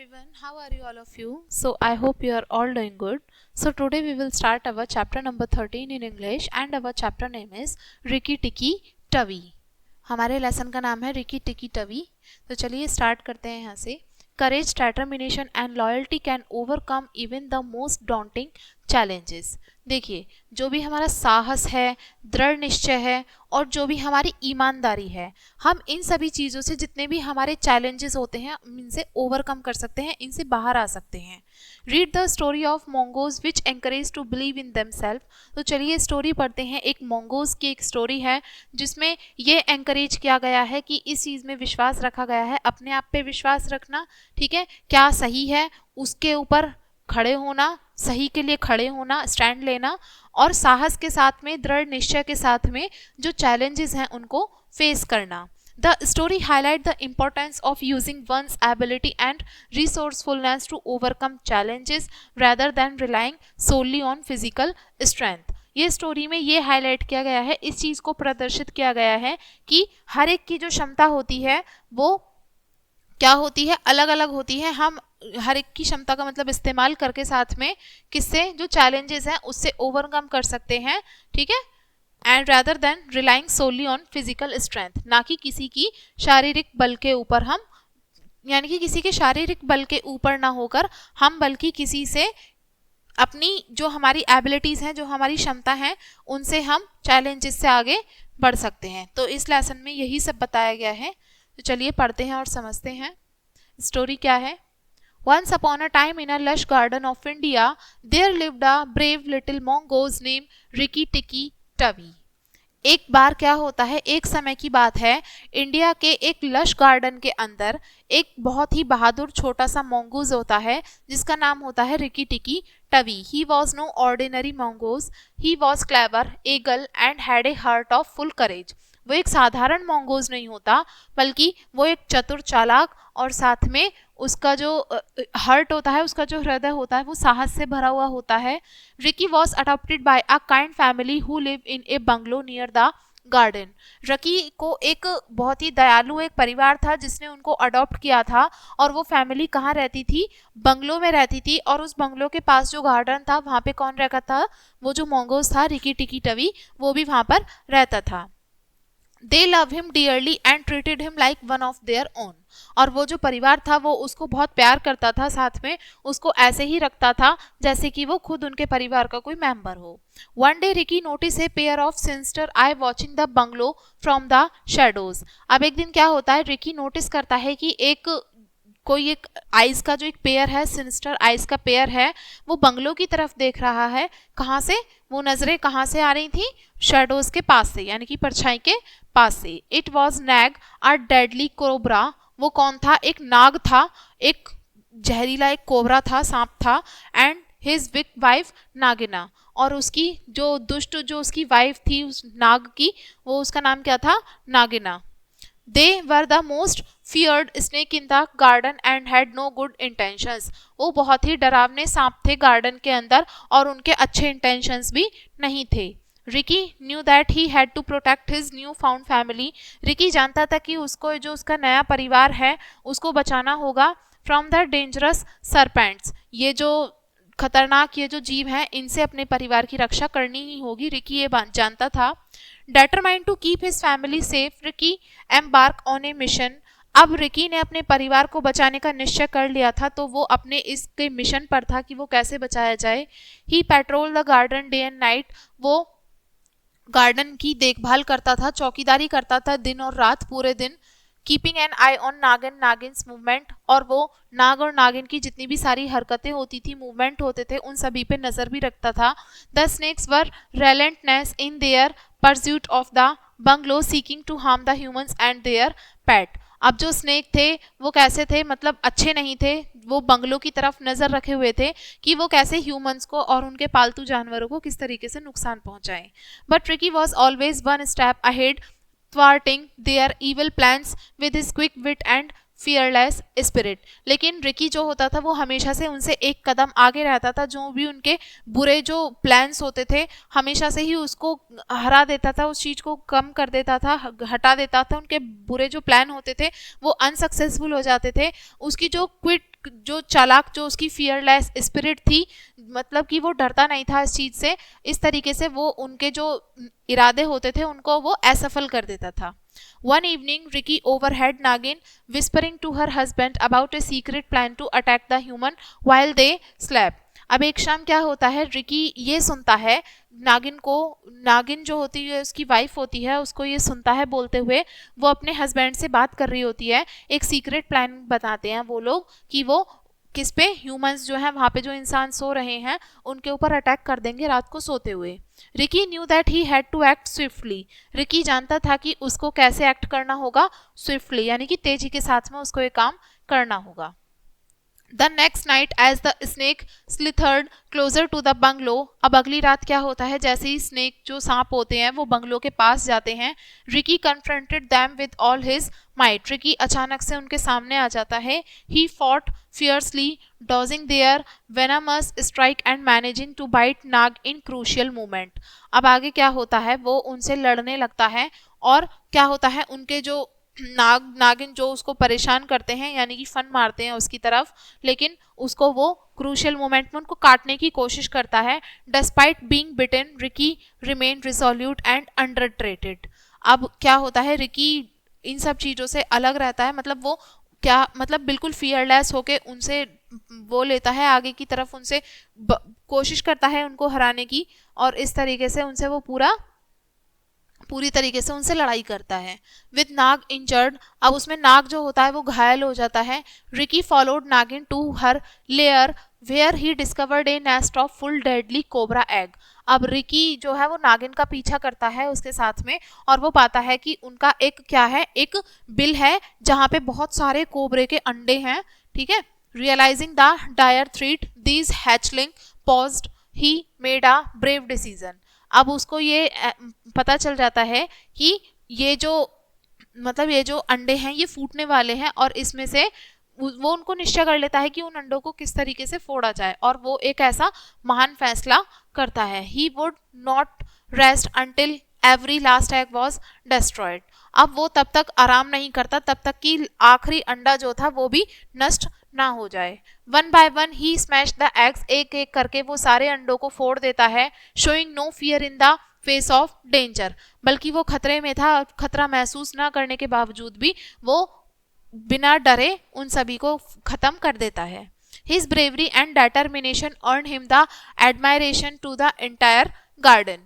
everyone, how are you all of you? So I hope you are all doing good. So today we will start our chapter number 13 in English and our chapter name is Ricky टिकी टवी। हमारे lesson का नाम है Rikki टिकी टवी। तो चलिए start करते हैं यहाँ से। Courage, determination and loyalty can overcome even the most daunting challenges. देखिए, जो भी हमारा साहस है, दृढ़ निश्चय है और जो भी हमारी ईमानदारी है, हम इन सभी चीज़ों से जितने भी हमारे चैलेंजेस होते हैं इनसे ओवरकम कर सकते हैं, इनसे बाहर आ सकते हैं। Read the story of mongoose which encourage to believe in themselves. तो चलिए स्टोरी पढ़ते हैं। एक मोंगोज की एक स्टोरी है जिसमें ये एनकरेज किया गया है कि इस चीज़ में विश्वास रखा गया है, अपने आप पे विश्वास रखना, ठीक है, क्या सही है उसके ऊपर खड़े होना, सही के लिए खड़े होना, स्टैंड लेना और साहस के साथ में, दृढ़ निश्चय के साथ में जो चैलेंजेस हैं उनको फेस करना। The story highlight the importance of using one's ability and resourcefulness to overcome challenges rather than relying solely on physical strength. ये स्टोरी में ये हाईलाइट किया गया है, इस चीज़ को प्रदर्शित किया गया है कि हर एक की जो क्षमता होती है वो क्या होती है, अलग अलग होती है। हम हर एक की क्षमता का मतलब इस्तेमाल करके साथ में किससे जो चैलेंजेस हैं उससे ओवरकम कर सकते हैं, ठीक है, and rather than relying solely on physical strength, ना कि किसी की शारीरिक बल के ऊपर हम, यानी कि किसी के शारीरिक बल के ऊपर ना होकर हम बल्कि किसी से अपनी जो हमारी एबिलिटीज़ हैं, जो हमारी क्षमता है, उनसे हम चैलेंजेस से आगे बढ़ सकते हैं। तो इस लेसन में यही सब बताया गया है। तो चलिए पढ़ते हैं और समझते हैं स्टोरी क्या है। Once upon a time in a lush garden of India, there lived a brave little mongoose named Rikki Tikki Tavi. एक बार क्या होता है, एक समय की बात है, इंडिया के एक लश गार्डन के अंदर एक बहुत ही बहादुर छोटा सा मोंगूज होता है जिसका नाम होता है रिकी टिकी tavi. He was no ordinary mongoose, he was clever, agile and had a heart of full courage. वो एक साधारण मोंगूज नहीं होता, बल्कि वो एक चतुर, चालाक और साथ में उसका जो हार्ट होता है, उसका जो हृदय होता है, वो साहस से भरा हुआ होता है। Ricky was adopted by a kind family who live in A bungalow near the garden. Rocky को एक बहुत ही दयालु एक परिवार था जिसने उनको अडॉप्ट किया था, और वो फैमिली कहाँ रहती थी, बंगलो में रहती थी। और उस बंगलो के पास जो गार्डन था वहाँ पे कौन रहता था, वो जो मोंगोज था रिकी टिकी टवी, वो भी वहाँ पर रहता था। They love him dearly and treated him like one of their own. और वो जो परिवार था वो उसको बहुत प्यार करता था, साथ में उसको ऐसे ही रखता था जैसे कि वो खुद उनके परिवार का कोई मेंबर हो। One day Ricky noticed a pair of sinister eye watching the bungalow from the shadows. अब एक दिन क्या होता है, रिकी नोटिस करता है कि एक आइज का जो एक पेयर है, सिनिस्टर आइज का पेयर है, वो बंगलो की तरफ देख रहा है। कहाँ से वो नजरें कहाँ से आ रही थी, शेडोज के पास से, यानी कि परछाई के पास से। It was nag a deadly cobra. वो कौन था, एक नाग था, एक जहरीला एक कोबरा था, सांप था। एंड हिज विक वाइफ नागिना, और उसकी जो दुष्ट जो उसकी वाइफ थी उस नाग की, वो उसका नाम क्या था, नागिना। They were the most feared snake in the garden and had no good intentions. वो बहुत ही डरावने सांप थे गार्डन के अंदर और उनके अच्छे इंटेंशंस भी नहीं थे। Ricky knew that he had to protect his new found family. Ricky जानता था कि उसको जो उसका नया परिवार है उसको बचाना होगा from the dangerous serpents. ये जो खतरनाक ये जो जीव हैं इनसे अपने परिवार की रक्षा करनी ही होगी, रिकी ये जानता था। Determined to keep his family safe, Ricky embarked on a mission. अब रिकी ने अपने परिवार को बचाने का निश्चय कर लिया था, तो वो अपने इसके मिशन पर था कि वो कैसे बचाया जाए। He patrolled the garden day and night. वो गार्डन की देखभाल करता था, चौकीदारी करता था दिन और रात, पूरे दिन। कीपिंग एन आई ऑन नागिन नागिन्स मूवमेंट, और वो नाग और नागिन की जितनी भी सारी हरकतें होती थी, मूवमेंट होते थे, उन सभी पे नजर भी रखता था। The snakes were relentless in their pursuit of the bungalow, seeking to harm the humans and their pet. अब जो स्नेक थे वो कैसे थे, मतलब अच्छे नहीं थे, वो बंगलो की तरफ नजर रखे हुए थे कि वो कैसे ह्यूमंस को और उनके पालतू जानवरों को किस तरीके से नुकसान पहुंचाएं। But Ricky was always one step ahead, thwarting their evil plans with his quick wit and fearless spirit. लेकिन रिकी जो होता था वो हमेशा से उनसे एक कदम आगे रहता था, जो भी उनके बुरे जो प्लान्स होते थे हमेशा से ही उसको हरा देता था, उस चीज़ को कम कर देता था, हटा देता था। उनके बुरे जो प्लान होते थे वो अनसक्सेसफुल हो जाते थे। उसकी जो जो चालाक, जो उसकी फियरलेस स्पिरिट थी, मतलब कि वो डरता नहीं था इस चीज़ से, इस तरीके से वो उनके जो इरादे होते थे उनको वो असफल कर देता था। One evening, Ricky overheard Nagin whispering to her husband about a secret plan to attack the human while they slept. अब एक शाम क्या होता है, रिकी ये सुनता है नागिन जो होती है उसकी वाइफ होती है, उसको ये सुनता है बोलते हुए, वो अपने हस्बैंड से बात कर रही होती है। एक सीक्रेट प्लान बताते हैं वो लोग कि वो किस पे, ह्यूमंस जो हैं वहाँ पे जो इंसान सो रहे हैं उनके ऊपर अटैक कर देंगे रात को सोते हुए। Rikki knew that he had to act swiftly. Rikki जानता था कि उसको कैसे एक्ट करना होगा, स्विफ्टली यानी कि तेजी के साथ में उसको ये काम करना होगा। The next night as the snake slithered closer to the bungalow, अब अगली रात क्या होता है, जैसे ही स्नेक जो सांप होते हैं वो बंगलो के पास जाते हैं, Ricky confronted them with all his might. Ricky अचानक से उनके सामने आ जाता है। He fought fiercely, dodging their venomous strike and managing to bite Nag in crucial moment. अब आगे क्या होता है, वो उनसे लड़ने लगता है और क्या होता है, उनके जो नागिन जो उसको परेशान करते हैं यानी कि फन मारते हैं उसकी तरफ, लेकिन उसको वो क्रूशियल मोमेंट में उनको काटने की कोशिश करता है। Despite being bitten, Rikki remain resolute and unretreated. अब क्या होता है, रिकी इन सब चीज़ों से अलग रहता है, मतलब वो क्या, मतलब बिल्कुल फियरलेस होके उनसे वो लेता है आगे की तरफ, उनसे कोशिश करता है उनको हराने की, और इस तरीके से उनसे वो पूरी तरीके से उनसे लड़ाई करता है। विद नाग इंजर्ड, अब उसमें नाग जो होता है वो घायल हो जाता है। Rikki followed Nagin to her lair where he discovered a nest of full deadly cobra egg. अब रिकी जो है वो नागिन का पीछा करता है उसके साथ में, और वो पाता है कि उनका एक क्या है, एक बिल है जहाँ पे बहुत सारे कोबरे के अंडे हैं। ठीक है, realising the dire threat these hatchling posed, he made a brave decision. अब उसको ये पता चल जाता है कि ये जो अंडे हैं ये फूटने वाले हैं, और इसमें से वो उनको निश्चय कर लेता है कि उन अंडों को किस तरीके से फोड़ा जाए, और वो एक ऐसा महान फैसला करता है। He would not rest until every last egg was destroyed. अब वो तब तक आराम नहीं करता तब तक कि आखिरी अंडा जो था वो भी नष्ट ना हो जाए। One by one he smash the eggs, एक एक करके वो सारे अंडों को फोड़ देता है। Showing no fear in the face of danger, बल्कि वो खतरे में था, खतरा महसूस ना करने के बावजूद भी वो बिना डरे उन सभी को खत्म कर देता है। His bravery and determination earn him the admiration to the entire garden.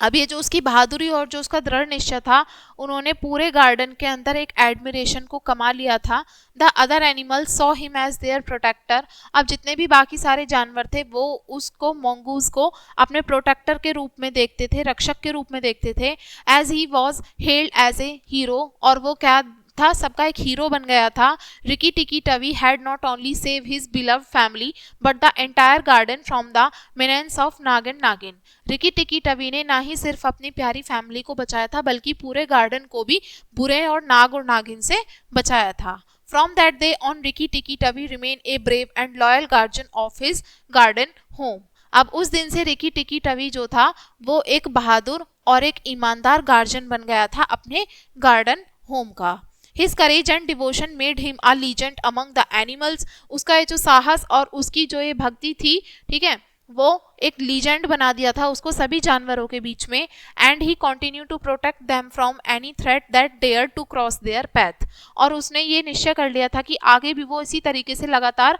अब ये जो उसकी बहादुरी और जो उसका दृढ़ निश्चय था, उन्होंने पूरे गार्डन के अंदर एक एडमिरेशन को कमा लिया था। The other animals saw him as their protector. अब जितने भी बाकी सारे जानवर थे वो उसको, मोंगूज को, अपने प्रोटेक्टर के रूप में देखते थे, रक्षक के रूप में देखते थे। As he was held as a hero, और वो क्या था, सबका एक हीरो बन गया था। रिकी टिकी Tavi had not only save his beloved family but the entire garden from the menace of Nagin. Rikki टिकी टवी ने ना ही सिर्फ अपनी प्यारी फैमिली को बचाया था बल्कि पूरे गार्डन को भी बुरे और नागिन से बचाया था। From that day on Rikki टिकी Tavi remain a brave and loyal guardian of his garden home. अब उस दिन से रिकी टिकी टवी जो था वो एक बहादुर और एक ईमानदार गार्जियन बन गया था अपने गार्डन होम का। His courage and devotion made him a legend among the animals. उसका ये जो साहस और उसकी जो ये भक्ति थी, ठीक है, वो एक लीजेंड बना दिया था उसको सभी जानवरों के बीच में। And he continue to protect them from any threat that dare to cross their path. और उसने ये निश्चय कर लिया था कि आगे भी वो इसी तरीके से लगातार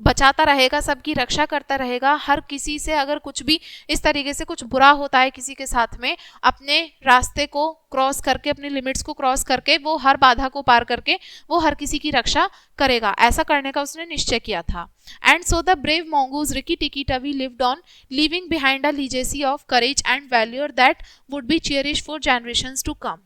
बचाता रहेगा, सबकी रक्षा करता रहेगा। हर किसी से अगर कुछ भी इस तरीके से कुछ बुरा होता है किसी के साथ में, अपने रास्ते को क्रॉस करके, अपने लिमिट्स को क्रॉस करके, वो हर बाधा को पार करके वो हर किसी की रक्षा करेगा। ऐसा करने का उसने निश्चय किया था। And so the brave mongoose Ricky टिकी टवी lived on, leaving behind a legacy of courage and valor that would be cherished for generations to come.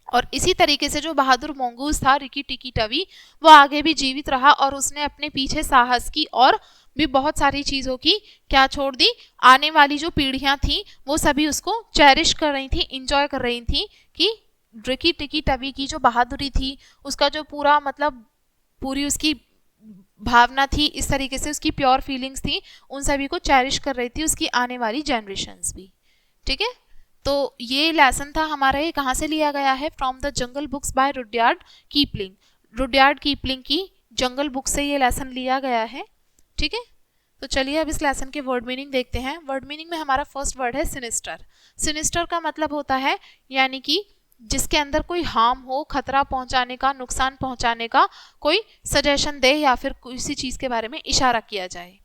और इसी तरीके से जो बहादुर मोंगूज था रिकी टिकी टवी, वो आगे भी जीवित रहा और उसने अपने पीछे साहस की और भी बहुत सारी चीज़ों की क्या छोड़ दी, आने वाली जो पीढ़ियां थी वो सभी उसको चेरिश कर रही थी, इंजॉय कर रही थी कि रिकी टिकी टवी की जो बहादुरी थी, उसका जो पूरा मतलब पूरी उसकी भावना थी, इस तरीके से उसकी प्योर फीलिंग्स थी, उन सभी को चेरिश कर रही थी उसकी आने वाली जनरेशन्स भी। ठीक है, तो ये लेसन था हमारा, ये कहाँ से लिया गया है? From the Jungle Books by Rudyard Kipling. Rudyard Kipling की जंगल बुक से ये लेसन लिया गया है। ठीक है, तो चलिए अब इस लेसन के वर्ड मीनिंग देखते हैं। वर्ड मीनिंग में हमारा फर्स्ट वर्ड है सिनिस्टर। सिनिस्टर का मतलब होता है यानी कि जिसके अंदर कोई हार्म हो, खतरा पहुंचाने का, नुकसान पहुंचाने का कोई सजेशन दे या फिर किसी चीज के बारे में इशारा किया जाए।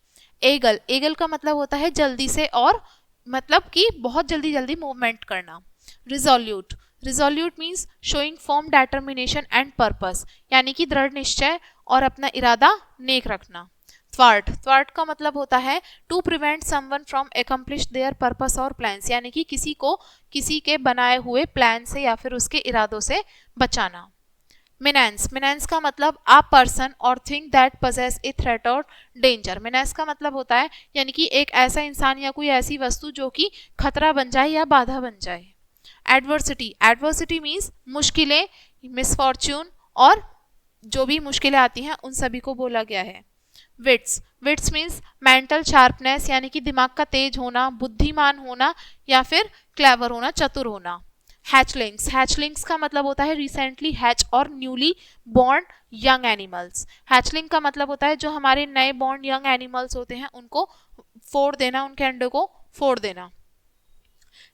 एगल, एगल का मतलब होता है जल्दी से, और मतलब कि बहुत जल्दी जल्दी मूवमेंट करना। Resolute, resolute means showing firm determination and purpose, यानी कि दृढ़ निश्चय और अपना इरादा नेक रखना। थ्वार्ट, थ्वार्ट का मतलब होता है to prevent someone from accomplish their purpose और प्लान्स, यानी कि किसी को किसी के बनाए हुए प्लान से या फिर उसके इरादों से बचाना। मिनेंस, मिनेंस का मतलब अ पर्सन और thing that possess a threat और डेंजर। मिनेंस का मतलब होता है यानी कि एक ऐसा इंसान या कोई ऐसी वस्तु जो कि खतरा बन जाए या बाधा बन जाए। एडवर्सिटी, एडवर्सिटी मीन्स मुश्किलें, मिसफॉर्च्यून और जो भी मुश्किलें आती हैं उन सभी को बोला गया है। Wits, wits means mental sharpness, यानी कि दिमाग का तेज होना, बुद्धिमान होना या फिर क्लेवर होना, चतुर होना। हैचलिंग्स, हैचलिंग्स का मतलब होता है रिसेंटली हैच और newly born young animals. Hatchling का मतलब होता है जो हमारे नए बॉर्न यंग एनिमल्स होते हैं उनको फोड़ देना, उनके अंडों को फोड़ देना।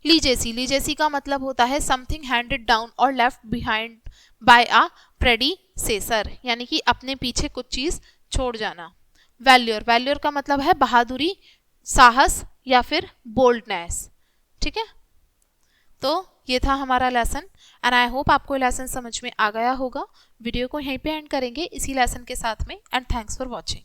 लीजेसी, लीजेसी का मतलब होता है समथिंग हैंडेड डाउन और left behind by a predecessor, यानी कि अपने पीछे कुछ चीज छोड़ जाना। वैल्योर, वैल्योर का मतलब है बहादुरी, साहस या फिर बोल्डनेस। ठीक है, तो ये था हमारा लेसन एंड आई होप आपको लेसन समझ में आ गया होगा। वीडियो को यहीं पे एंड करेंगे इसी लेसन के साथ में एंड थैंक्स फॉर वॉचिंग।